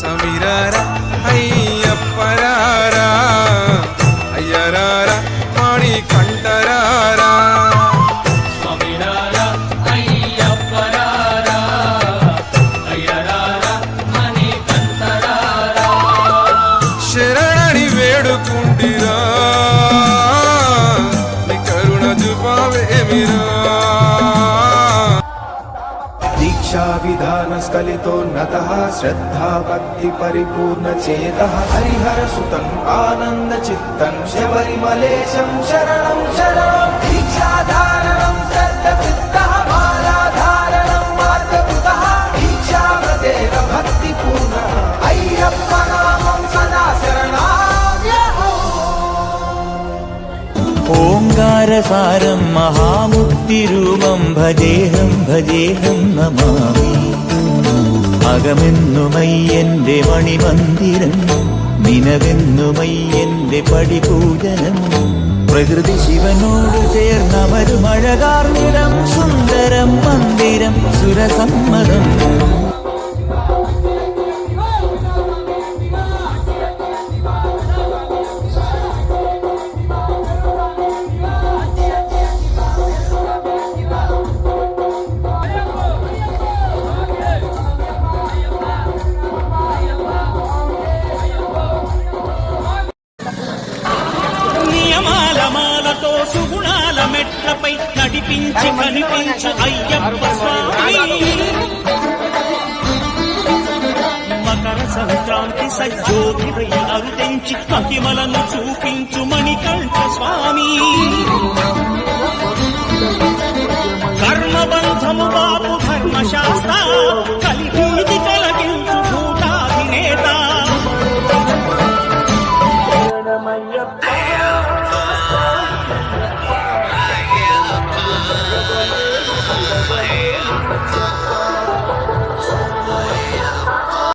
సమీరారా అయ్యప్పరారా అయ్యరారా మణి కంఠరారా స్వామిరారా అయ్యప్పరారా అయ్యరారా మణి కంఠరారా శరణని వేడుకుంటిరా నీ కరుణ చూపావేమిరా दीक्षा विधान स्खलितोन्नतः श्रद्धा भक्ति परिपूर्ण चेतः हरिहर सुतं आनंद चित्तं शबरिमलेशं शरणं शरणं दीक्षाधारणं श्रद्धचित्तः मालाधारणं मार्गकृतः दीक्षाव्रतेन भक्तिपूर्णः अय्यप्पनामं सदा शरणाम्यहो ओङ्कारसारं महामुक्तिरूपं भजेहं भजेहं नमामि അകമെന്നുമയ്യന്റെ മണിമന്ദിരം നിനവെന്നുമയ്യന്റെ പടിപൂജനം പ്രകൃതി ശിവനോട് ചേർന്നവരുമഴകാർന്നിടം സുന്ദരം മന്ദിരം സുരസമ്മതം సుగుణాల మెట్లపై నడిపించి కనిపించు అయ్యప్ప స్వామి మకర సంక్రాంతి సజ్జోతిపై అరుదెంచి మహిమలను చూపించు మణికంఠ స్వామి కర్మబంధము బాపు ధర్మశాస్త్ర కలిగీది తొలగించు భూతాధినేత